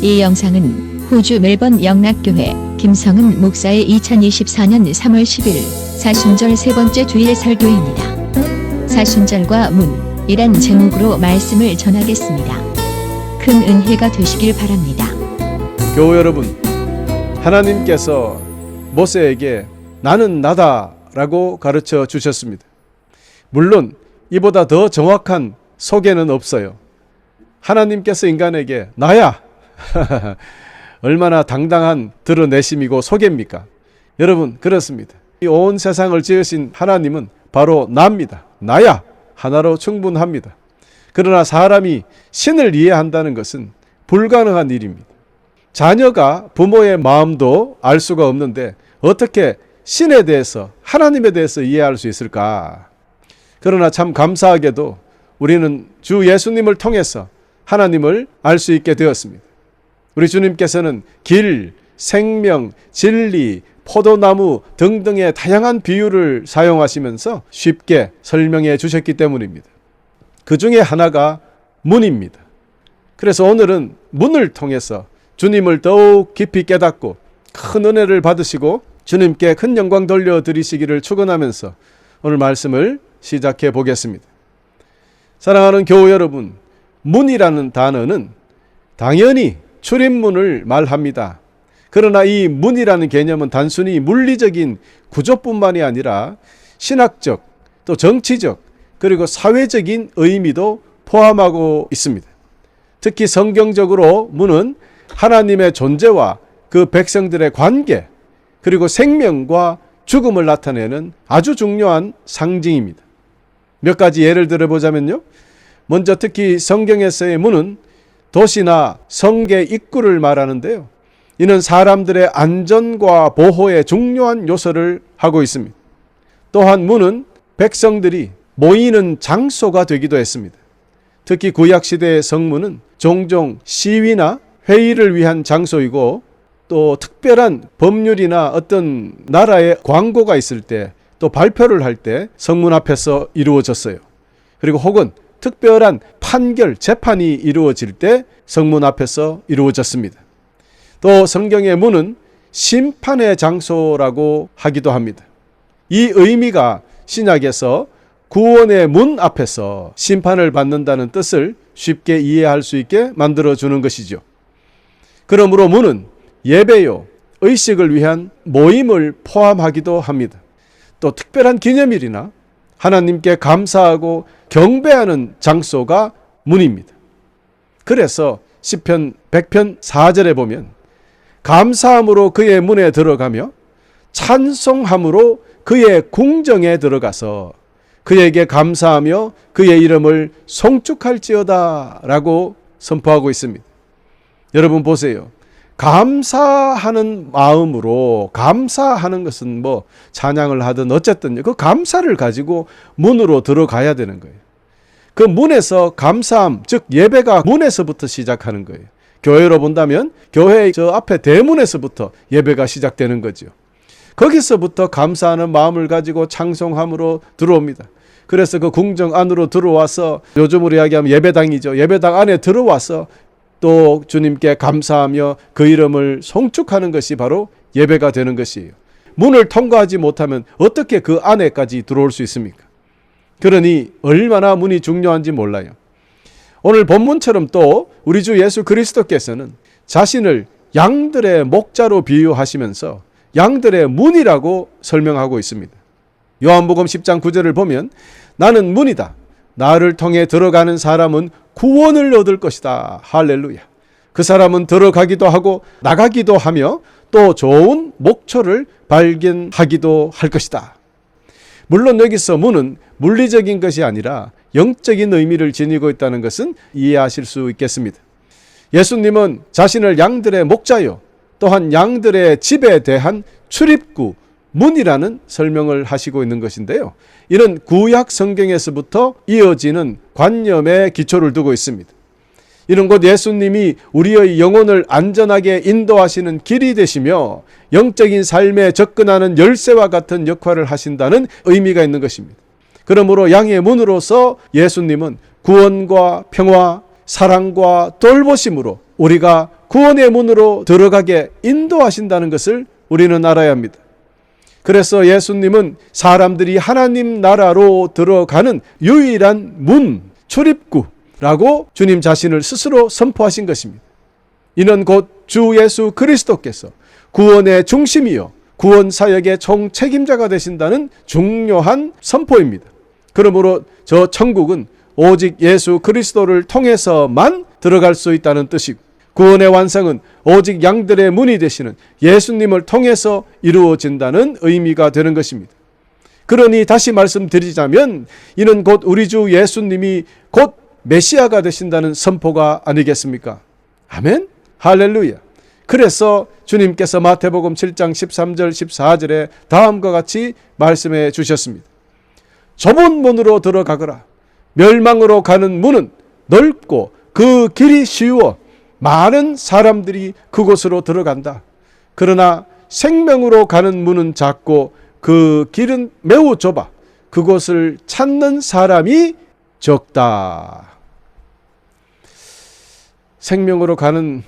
이 영상은 호주 멜번 영락교회 김성은 목사의 2024년 3월 10일 사순절 세 번째 주일 설교입니다. 사순절과 문이란 제목으로 말씀을 전하겠습니다. 큰 은혜가 되시길 바랍니다. 교우 여러분, 하나님께서 모세에게 나는 나다라고 가르쳐 주셨습니다. 물론 이보다 더 정확한 소개는 없어요. 하나님께서 인간에게 나야 얼마나 당당한 드러내심이고 소개입니까? 여러분, 그렇습니다. 이 온 세상을 지으신 하나님은 바로 나입니다. 나야 하나로 충분합니다. 그러나 사람이 신을 이해한다는 것은 불가능한 일입니다. 자녀가 부모의 마음도 알 수가 없는데 어떻게 신에 대해서, 하나님에 대해서 이해할 수 있을까? 그러나 참 감사하게도 우리는 주 예수님을 통해서 하나님을 알 수 있게 되었습니다. 우리 주님께서는 길, 생명, 진리, 포도나무 등등의 다양한 비유를 사용하시면서 쉽게 설명해 주셨기 때문입니다. 그 중에 하나가 문입니다. 그래서 오늘은 문을 통해서 주님을 더욱 깊이 깨닫고 큰 은혜를 받으시고 주님께 큰 영광 돌려드리시기를 축원하면서 오늘 말씀을 시작해 보겠습니다. 사랑하는 교우 여러분, 문이라는 단어는 당연히 출입문을 말합니다. 그러나 이 문이라는 개념은 단순히 물리적인 구조뿐만이 아니라 신학적, 또 정치적, 그리고 사회적인 의미도 포함하고 있습니다. 특히 성경적으로 문은 하나님의 존재와 그 백성들의 관계, 그리고 생명과 죽음을 나타내는 아주 중요한 상징입니다. 몇 가지 예를 들어보자면요. 먼저 특히 성경에서의 문은 도시나 성계 입구를 말하는데요. 이는 사람들의 안전과 보호의 중요한 요소를 하고 있습니다. 또한 문은 백성들이 모이는 장소가 되기도 했습니다. 특히 구약시대의 성문은 종종 시위나 회의를 위한 장소이고 또 특별한 법률이나 어떤 나라의 광고가 있을 때 또 발표를 할 때 성문 앞에서 이루어졌어요. 그리고 혹은 특별한 판결, 재판이 이루어질 때 성문 앞에서 이루어졌습니다. 또 성경의 문은 심판의 장소라고 하기도 합니다. 이 의미가 신약에서 구원의 문 앞에서 심판을 받는다는 뜻을 쉽게 이해할 수 있게 만들어주는 것이죠. 그러므로 문은 예배요, 의식을 위한 모임을 포함하기도 합니다. 또 특별한 기념일이나 하나님께 감사하고 경배하는 장소가 문입니다. 그래서 시편 100편 4절에 보면 감사함으로 그의 문에 들어가며 찬송함으로 그의 궁정에 들어가서 그에게 감사하며 그의 이름을 송축할지어다 라고 선포하고 있습니다. 여러분 보세요. 감사하는 마음으로, 감사하는 것은 뭐 찬양을 하든 어쨌든 그 감사를 가지고 문으로 들어가야 되는 거예요. 그 문에서 감사함, 즉 예배가 문에서부터 시작하는 거예요. 교회로 본다면 교회 저 앞에 대문에서부터 예배가 시작되는 거죠. 거기서부터 감사하는 마음을 가지고 찬송함으로 들어옵니다. 그래서 그 궁정 안으로 들어와서 요즘으로 이야기하면 예배당이죠. 예배당 안에 들어와서 또 주님께 감사하며 그 이름을 송축하는 것이 바로 예배가 되는 것이에요. 문을 통과하지 못하면 어떻게 그 안에까지 들어올 수 있습니까? 그러니 얼마나 문이 중요한지 몰라요. 오늘 본문처럼 또 우리 주 예수 그리스도께서는 자신을 양들의 목자로 비유하시면서 양들의 문이라고 설명하고 있습니다. 요한복음 10장 9절을 보면 나는 문이다. 나를 통해 들어가는 사람은 구원을 얻을 것이다. 할렐루야. 그 사람은 들어가기도 하고 나가기도 하며 또 좋은 목초를 발견하기도 할 것이다. 물론 여기서 문은 물리적인 것이 아니라 영적인 의미를 지니고 있다는 것은 이해하실 수 있겠습니다. 예수님은 자신을 양들의 목자요, 또한 양들의 집에 대한 출입구, 문이라는 설명을 하시고 있는 것인데요. 이는 구약 성경에서부터 이어지는 관념에 기초를 두고 있습니다. 이는 곧 예수님이 우리의 영혼을 안전하게 인도하시는 길이 되시며 영적인 삶에 접근하는 열쇠와 같은 역할을 하신다는 의미가 있는 것입니다. 그러므로 양의 문으로서 예수님은 구원과 평화, 사랑과 돌보심으로 우리가 구원의 문으로 들어가게 인도하신다는 것을 우리는 알아야 합니다. 그래서 예수님은 사람들이 하나님 나라로 들어가는 유일한 문, 출입구라고 주님 자신을 스스로 선포하신 것입니다. 이는 곧 주 예수 그리스도께서 구원의 중심이요 구원 사역의 총책임자가 되신다는 중요한 선포입니다. 그러므로 저 천국은 오직 예수 그리스도를 통해서만 들어갈 수 있다는 뜻이고, 구원의 완성은 오직 양들의 문이 되시는 예수님을 통해서 이루어진다는 의미가 되는 것입니다. 그러니 다시 말씀드리자면 이는 곧 우리 주 예수님이 곧 메시아가 되신다는 선포가 아니겠습니까? 아멘? 할렐루야. 그래서 주님께서 마태복음 7장 13절 14절에 다음과 같이 말씀해 주셨습니다. 좁은 문으로 들어가거라. 멸망으로 가는 문은 넓고 그 길이 쉬워 많은 사람들이 그곳으로 들어간다. 그러나 생명으로 가는 문은 작고 그 길은 매우 좁아 그곳을 찾는 사람이 적다. 생명으로 가는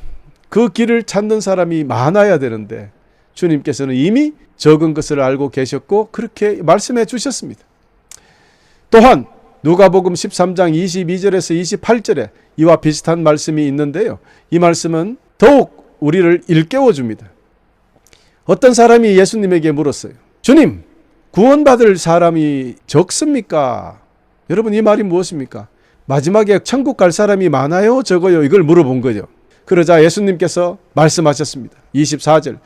그 길을 찾는 사람이 많아야 되는데 주님께서는 이미 적은 것을 알고 계셨고 그렇게 말씀해 주셨습니다. 또한 누가복음 13장 22절에서 28절에 이와 비슷한 말씀이 있는데요. 이 말씀은 더욱 우리를 일깨워 줍니다. 어떤 사람이 예수님에게 물었어요. 주님, 구원받을 사람이 적습니까? 여러분, 이 말이 무엇입니까? 마지막에 천국 갈 사람이 많아요? 적어요? 이걸 물어본 거죠. 그러자 예수님께서 말씀하셨습니다. 24절,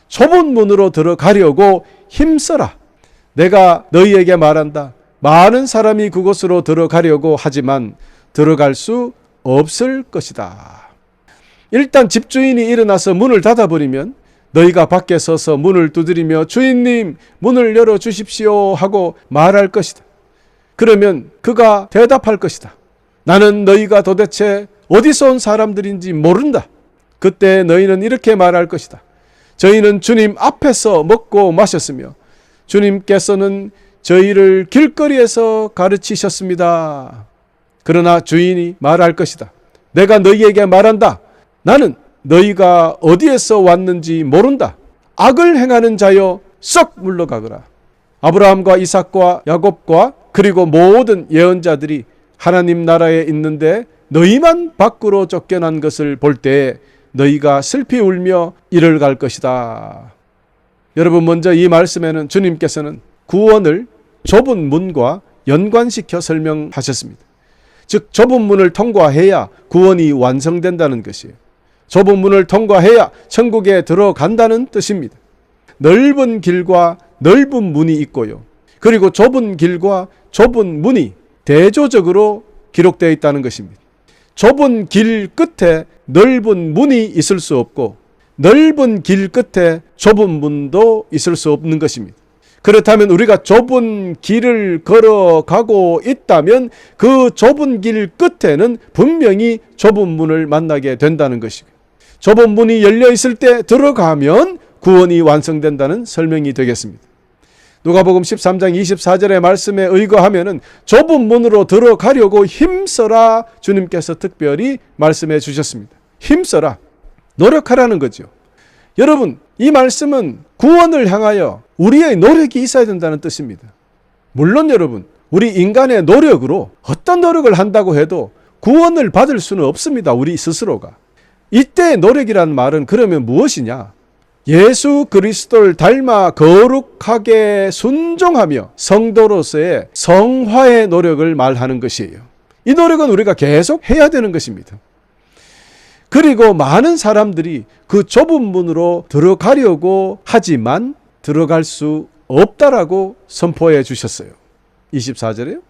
좁은 문으로 들어가려고 힘써라. 내가 너희에게 말한다. 많은 사람이 그곳으로 들어가려고 하지만 들어갈 수 없을 것이다. 일단 집주인이 일어나서 문을 닫아버리면 너희가 밖에 서서 문을 두드리며 주인님 문을 열어주십시오 하고 말할 것이다. 그러면 그가 대답할 것이다. 나는 너희가 도대체 어디서 온 사람들인지 모른다. 그때 너희는 이렇게 말할 것이다. 저희는 주님 앞에서 먹고 마셨으며 주님께서는 저희를 길거리에서 가르치셨습니다. 그러나 주인이 말할 것이다. 내가 너희에게 말한다. 나는 너희가 어디에서 왔는지 모른다. 악을 행하는 자여 썩 물러가거라. 아브라함과 이삭과 야곱과 그리고 모든 예언자들이 하나님 나라에 있는데 너희만 밖으로 쫓겨난 것을 볼 때 너희가 슬피 울며 이를 갈 것이다. 여러분, 먼저 이 말씀에는 주님께서는 구원을 좁은 문과 연관시켜 설명하셨습니다. 즉 좁은 문을 통과해야 구원이 완성된다는 것이에요. 좁은 문을 통과해야 천국에 들어간다는 뜻입니다. 넓은 길과 넓은 문이 있고요. 그리고 좁은 길과 좁은 문이 대조적으로 기록되어 있다는 것입니다. 좁은 길 끝에 넓은 문이 있을 수 없고 넓은 길 끝에 좁은 문도 있을 수 없는 것입니다. 그렇다면 우리가 좁은 길을 걸어가고 있다면 그 좁은 길 끝에는 분명히 좁은 문을 만나게 된다는 것이고, 좁은 문이 열려 있을 때 들어가면 구원이 완성된다는 설명이 되겠습니다. 누가복음 13장 24절의 말씀에 의거하면은 좁은 문으로 들어가려고 힘써라 주님께서 특별히 말씀해 주셨습니다. 힘써라. 노력하라는 거죠. 여러분, 이 말씀은 구원을 향하여 우리의 노력이 있어야 된다는 뜻입니다. 물론 여러분, 우리 인간의 노력으로 어떤 노력을 한다고 해도 구원을 받을 수는 없습니다. 우리 스스로가. 이때 노력이란 말은 그러면 무엇이냐? 예수 그리스도를 닮아 거룩하게 순종하며 성도로서의 성화의 노력을 말하는 것이에요. 이 노력은 우리가 계속 해야 되는 것입니다. 그리고 많은 사람들이 그 좁은 문으로 들어가려고 하지만 들어갈 수 없다라고 선포해 주셨어요. 24절에요.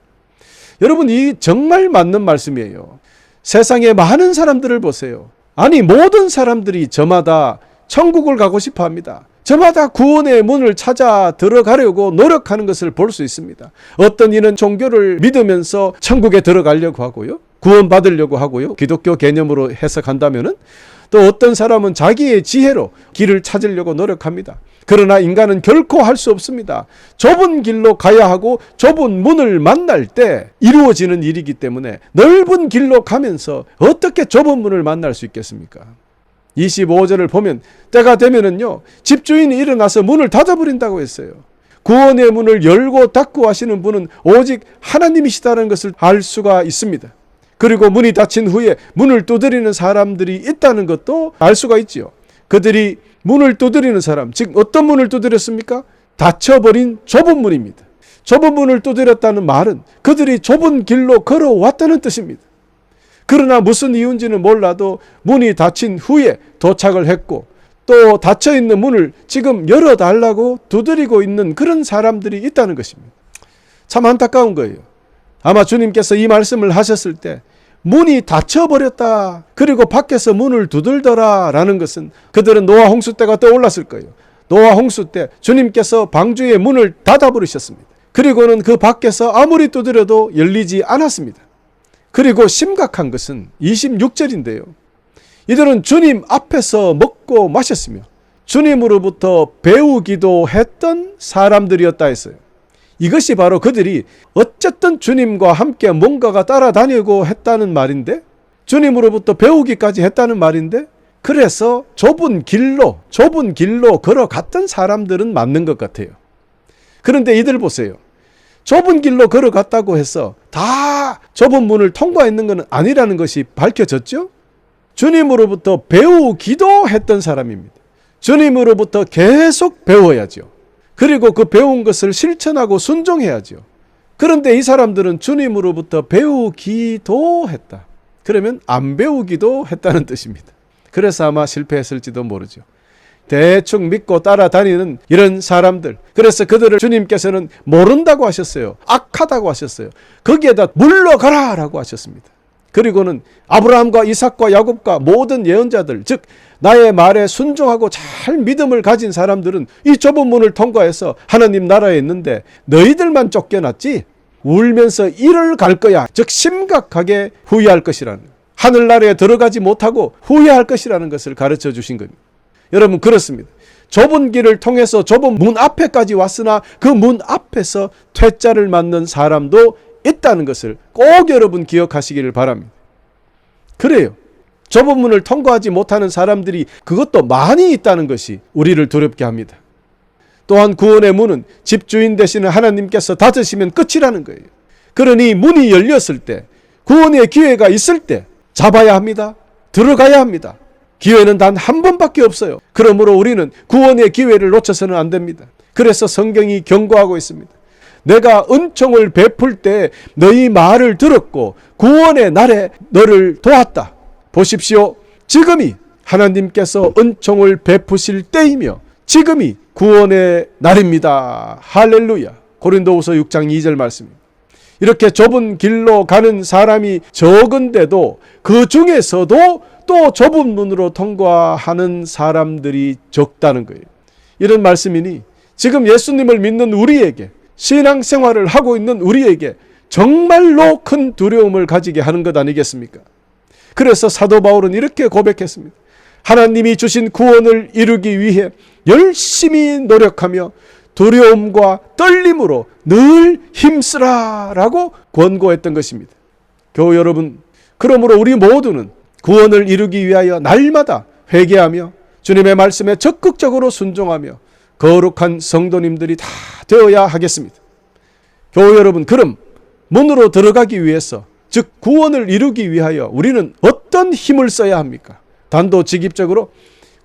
여러분, 이 정말 맞는 말씀이에요. 세상에 많은 사람들을 보세요. 아니, 모든 사람들이 저마다 천국을 가고 싶어 합니다. 저마다 구원의 문을 찾아 들어가려고 노력하는 것을 볼 수 있습니다. 어떤 이는 종교를 믿으면서 천국에 들어가려고 하고요. 구원받으려고 하고요. 기독교 개념으로 해석한다면은 또 어떤 사람은 자기의 지혜로 길을 찾으려고 노력합니다. 그러나 인간은 결코 할 수 없습니다. 좁은 길로 가야 하고 좁은 문을 만날 때 이루어지는 일이기 때문에 넓은 길로 가면서 어떻게 좁은 문을 만날 수 있겠습니까? 25절을 보면 때가 되면은요, 집주인이 일어나서 문을 닫아버린다고 했어요. 구원의 문을 열고 닫고 하시는 분은 오직 하나님이시다는 것을 알 수가 있습니다. 그리고 문이 닫힌 후에 문을 두드리는 사람들이 있다는 것도 알 수가 있지요. 그들이 문을 두드리는 사람, 즉 어떤 문을 두드렸습니까? 닫혀버린 좁은 문입니다. 좁은 문을 두드렸다는 말은 그들이 좁은 길로 걸어왔다는 뜻입니다. 그러나 무슨 이유인지는 몰라도 문이 닫힌 후에 도착을 했고 또 닫혀있는 문을 지금 열어달라고 두드리고 있는 그런 사람들이 있다는 것입니다. 참 안타까운 거예요. 아마 주님께서 이 말씀을 하셨을 때 문이 닫혀버렸다, 그리고 밖에서 문을 두들더라 라는 것은 그들은 노아 홍수 때가 떠올랐을 거예요. 노아 홍수 때 주님께서 방주의 문을 닫아버리셨습니다. 그리고는 그 밖에서 아무리 두드려도 열리지 않았습니다. 그리고 심각한 것은 26절인데요. 이들은 주님 앞에서 먹고 마셨으며 주님으로부터 배우기도 했던 사람들이었다 했어요. 이것이 바로 그들이 어쨌든 주님과 함께 뭔가가 따라다니고 했다는 말인데, 주님으로부터 배우기까지 했다는 말인데, 그래서 좁은 길로 걸어갔던 사람들은 맞는 것 같아요. 그런데 이들 보세요. 좁은 길로 걸어갔다고 해서 다 좁은 문을 통과했는 것은 아니라는 것이 밝혀졌죠. 주님으로부터 배우기도 했던 사람입니다. 주님으로부터 계속 배워야죠. 그리고 그 배운 것을 실천하고 순종해야죠. 그런데 이 사람들은 주님으로부터 배우기도 했다. 그러면 안 배우기도 했다는 뜻입니다. 그래서 아마 실패했을지도 모르죠. 대충 믿고 따라다니는 이런 사람들, 그래서 그들을 주님께서는 모른다고 하셨어요. 악하다고 하셨어요. 거기에다 물러가라 라고 하셨습니다. 그리고는 아브라함과 이삭과 야곱과 모든 예언자들, 즉 나의 말에 순종하고 잘 믿음을 가진 사람들은 이 좁은 문을 통과해서 하나님 나라에 있는데 너희들만 쫓겨났지 울면서 이를 갈 거야. 즉 심각하게 후회할 것이라는, 하늘나라에 들어가지 못하고 후회할 것이라는 것을 가르쳐 주신 겁니다. 여러분, 그렇습니다. 좁은 길을 통해서 좁은 문 앞에까지 왔으나 그 문 앞에서 퇴짜를 맞는 사람도 있다는 것을 꼭 여러분 기억하시기를 바랍니다. 그래요. 좁은 문을 통과하지 못하는 사람들이 그것도 많이 있다는 것이 우리를 두렵게 합니다. 또한 구원의 문은 집주인 되시는 하나님께서 닫으시면 끝이라는 거예요. 그러니 문이 열렸을 때, 구원의 기회가 있을 때 잡아야 합니다. 들어가야 합니다. 기회는 단 한 번밖에 없어요. 그러므로 우리는 구원의 기회를 놓쳐서는 안 됩니다. 그래서 성경이 경고하고 있습니다. 내가 은총을 베풀 때 너희 말을 들었고 구원의 날에 너를 도왔다. 보십시오. 지금이 하나님께서 은총을 베푸실 때이며 지금이 구원의 날입니다. 할렐루야. 고린도후서 6장 2절 말씀입니다. 이렇게 좁은 길로 가는 사람이 적은데도 그 중에서도 또 좁은 문으로 통과하는 사람들이 적다는 거예요. 이런 말씀이니 지금 예수님을 믿는 우리에게, 신앙생활을 하고 있는 우리에게 정말로 큰 두려움을 가지게 하는 것 아니겠습니까? 그래서 사도 바울은 이렇게 고백했습니다. 하나님이 주신 구원을 이루기 위해 열심히 노력하며 두려움과 떨림으로 늘 힘쓰라 라고 권고했던 것입니다. 교우 여러분, 그러므로 우리 모두는 구원을 이루기 위하여 날마다 회개하며 주님의 말씀에 적극적으로 순종하며 거룩한 성도님들이 다 되어야 하겠습니다. 교우 여러분, 그럼 문으로 들어가기 위해서, 즉 구원을 이루기 위하여 우리는 어떤 힘을 써야 합니까? 단도직입적으로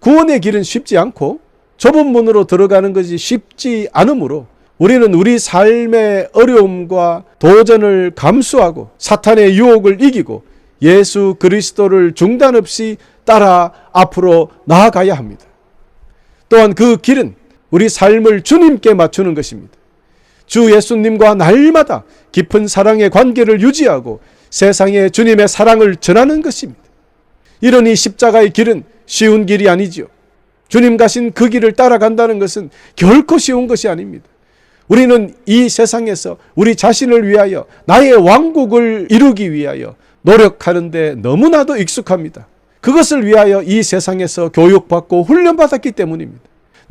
구원의 길은 쉽지 않고 좁은 문으로 들어가는 것이 쉽지 않으므로 우리는 우리 삶의 어려움과 도전을 감수하고 사탄의 유혹을 이기고 예수 그리스도를 중단 없이 따라 앞으로 나아가야 합니다. 또한 그 길은 우리 삶을 주님께 맞추는 것입니다. 주 예수님과 날마다 깊은 사랑의 관계를 유지하고 세상에 주님의 사랑을 전하는 것입니다. 이러니 십자가의 길은 쉬운 길이 아니죠. 주님 가신 그 길을 따라간다는 것은 결코 쉬운 것이 아닙니다. 우리는 이 세상에서 우리 자신을 위하여 나의 왕국을 이루기 위하여 노력하는데 너무나도 익숙합니다. 그것을 위하여 이 세상에서 교육받고 훈련받았기 때문입니다.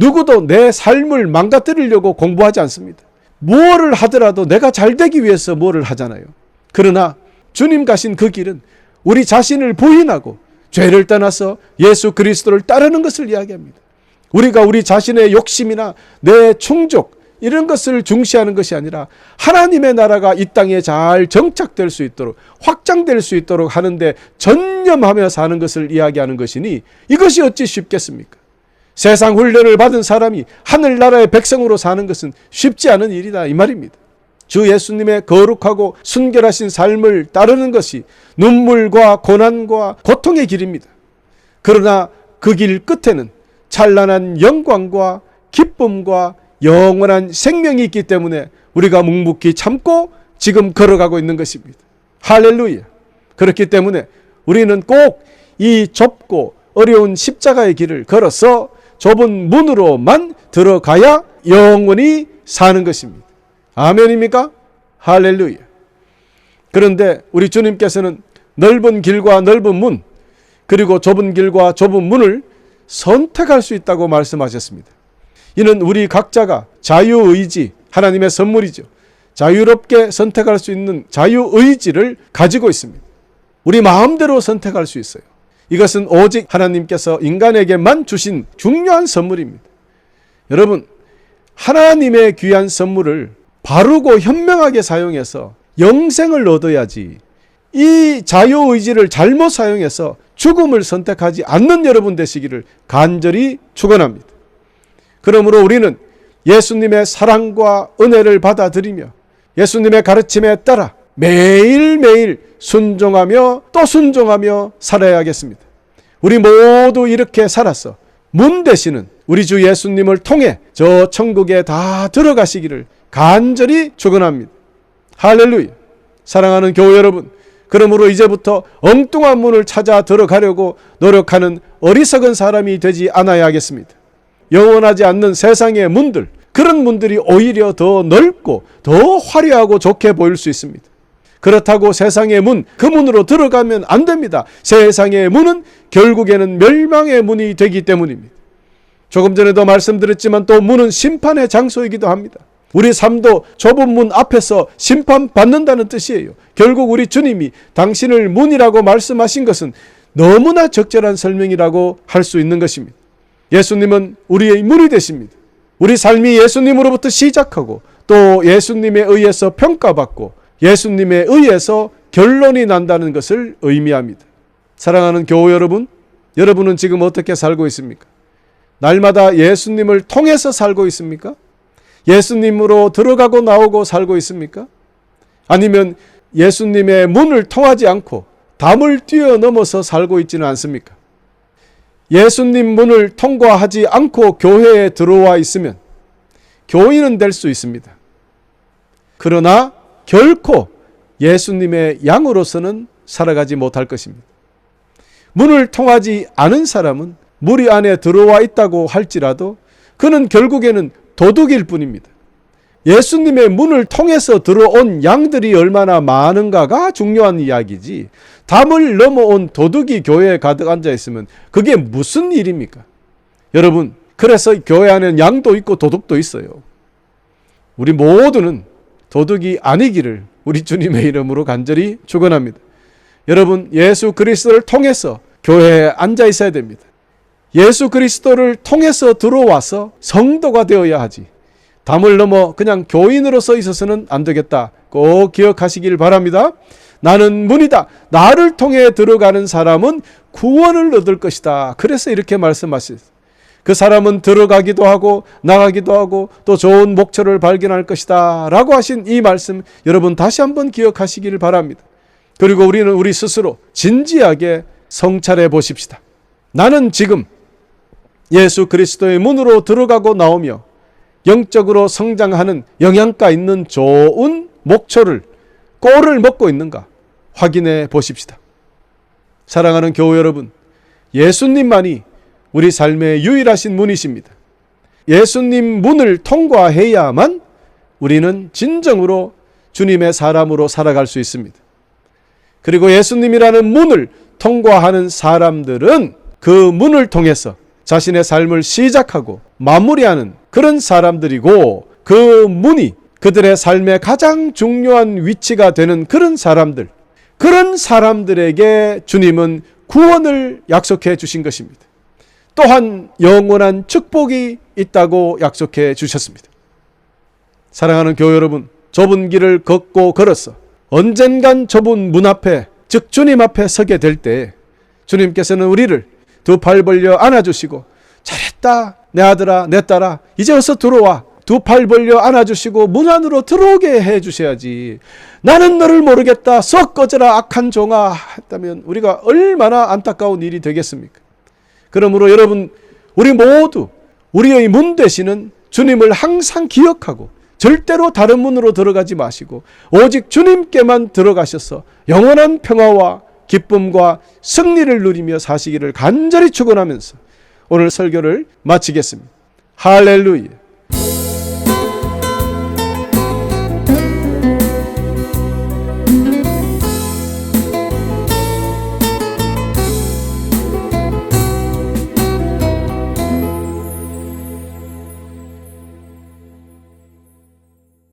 누구도 내 삶을 망가뜨리려고 공부하지 않습니다. 무엇을 하더라도 내가 잘 되기 위해서 뭐를 하잖아요. 그러나 주님 가신 그 길은 우리 자신을 부인하고 죄를 떠나서 예수 그리스도를 따르는 것을 이야기합니다. 우리가 우리 자신의 욕심이나 내 충족 이런 것을 중시하는 것이 아니라 하나님의 나라가 이 땅에 잘 정착될 수 있도록 확장될 수 있도록 하는데 전념하며 사는 것을 이야기하는 것이니 이것이 어찌 쉽겠습니까? 세상 훈련을 받은 사람이 하늘나라의 백성으로 사는 것은 쉽지 않은 일이다 이 말입니다. 주 예수님의 거룩하고 순결하신 삶을 따르는 것이 눈물과 고난과 고통의 길입니다. 그러나 그 길 끝에는 찬란한 영광과 기쁨과 영원한 생명이 있기 때문에 우리가 묵묵히 참고 지금 걸어가고 있는 것입니다. 할렐루야. 그렇기 때문에 우리는 꼭 이 좁고 어려운 십자가의 길을 걸어서 좁은 문으로만 들어가야 영원히 사는 것입니다. 아멘입니까? 할렐루야. 그런데 우리 주님께서는 넓은 길과 넓은 문, 그리고 좁은 길과 좁은 문을 선택할 수 있다고 말씀하셨습니다. 이는 우리 각자가 자유의지, 하나님의 선물이죠. 자유롭게 선택할 수 있는 자유의지를 가지고 있습니다. 우리 마음대로 선택할 수 있어요. 이것은 오직 하나님께서 인간에게만 주신 중요한 선물입니다. 여러분, 하나님의 귀한 선물을 바르고 현명하게 사용해서 영생을 얻어야지, 이 자유의지를 잘못 사용해서 죽음을 선택하지 않는 여러분 되시기를 간절히 축원합니다. 그러므로 우리는 예수님의 사랑과 은혜를 받아들이며 예수님의 가르침에 따라 매일매일 순종하며 또 순종하며 살아야겠습니다. 우리 모두 이렇게 살아서 문 되시는 우리 주 예수님을 통해 저 천국에 다 들어가시기를 간절히 축원합니다. 할렐루야. 사랑하는 교회 여러분, 그러므로 이제부터 엉뚱한 문을 찾아 들어가려고 노력하는 어리석은 사람이 되지 않아야 하겠습니다. 영원하지 않는 세상의 문들, 그런 문들이 오히려 더 넓고 더 화려하고 좋게 보일 수 있습니다. 그렇다고 세상의 문, 그 문으로 들어가면 안 됩니다. 세상의 문은 결국에는 멸망의 문이 되기 때문입니다. 조금 전에도 말씀드렸지만 또 문은 심판의 장소이기도 합니다. 우리 삶도 좁은 문 앞에서 심판받는다는 뜻이에요. 결국 우리 주님이 당신을 문이라고 말씀하신 것은 너무나 적절한 설명이라고 할 수 있는 것입니다. 예수님은 우리의 문이 되십니다. 우리 삶이 예수님으로부터 시작하고 또 예수님에 의해서 평가받고 예수님에 의해서 결론이 난다는 것을 의미합니다. 사랑하는 교회 여러분, 여러분은 지금 어떻게 살고 있습니까? 날마다 예수님을 통해서 살고 있습니까? 예수님으로 들어가고 나오고 살고 있습니까? 아니면 예수님의 문을 통하지 않고 담을 뛰어넘어서 살고 있지는 않습니까? 예수님 문을 통과하지 않고 교회에 들어와 있으면 교인은 될 수 있습니다. 그러나 결코 예수님의 양으로서는 살아가지 못할 것입니다. 문을 통하지 않은 사람은 무리 안에 들어와 있다고 할지라도 그는 결국에는 도둑일 뿐입니다. 예수님의 문을 통해서 들어온 양들이 얼마나 많은가가 중요한 이야기지, 담을 넘어온 도둑이 교회에 가득 앉아 있으면 그게 무슨 일입니까? 여러분, 그래서 교회 안에는 양도 있고 도둑도 있어요. 우리 모두는 도둑이 아니기를 우리 주님의 이름으로 간절히 축원합니다. 여러분, 예수 그리스도를 통해서 교회에 앉아 있어야 됩니다. 예수 그리스도를 통해서 들어와서 성도가 되어야 하지, 담을 넘어 그냥 교인으로서 있어서는 안 되겠다. 꼭 기억하시길 바랍니다. 나는 문이다. 나를 통해 들어가는 사람은 구원을 얻을 것이다. 그래서 이렇게 말씀하셨어요. 그 사람은 들어가기도 하고 나가기도 하고 또 좋은 목표를 발견할 것이다 라고 하신 이 말씀, 여러분 다시 한번 기억하시길 바랍니다. 그리고 우리는 우리 스스로 진지하게 성찰해 보십시다. 나는 지금 예수 그리스도의 문으로 들어가고 나오며 영적으로 성장하는 영양가 있는 좋은 목초를, 꼴을 먹고 있는가 확인해 보십시다. 사랑하는 교회 여러분, 예수님만이 우리 삶의 유일하신 문이십니다. 예수님 문을 통과해야만 우리는 진정으로 주님의 사람으로 살아갈 수 있습니다. 그리고 예수님이라는 문을 통과하는 사람들은 그 문을 통해서 자신의 삶을 시작하고 마무리하는 그런 사람들이고, 그 문이 그들의 삶의 가장 중요한 위치가 되는 그런 사람들, 그런 사람들에게 주님은 구원을 약속해 주신 것입니다. 또한 영원한 축복이 있다고 약속해 주셨습니다. 사랑하는 교회 여러분, 좁은 길을 걷고 걸어서 언젠간 좁은 문 앞에, 즉 주님 앞에 서게 될 때 주님께서는 우리를 두 팔 벌려 안아주시고, 잘했다 내 아들아 내 딸아 이제 어서 들어와, 두 팔 벌려 안아주시고 문 안으로 들어오게 해주셔야지, 나는 너를 모르겠다 썩 꺼져라 악한 종아 했다면 우리가 얼마나 안타까운 일이 되겠습니까? 그러므로 여러분, 우리 모두 우리의 문 되시는 주님을 항상 기억하고 절대로 다른 문으로 들어가지 마시고 오직 주님께만 들어가셔서 영원한 평화와 기쁨과 승리를 누리며 사시기를 간절히 축원하면서 오늘 설교를 마치겠습니다. 할렐루야.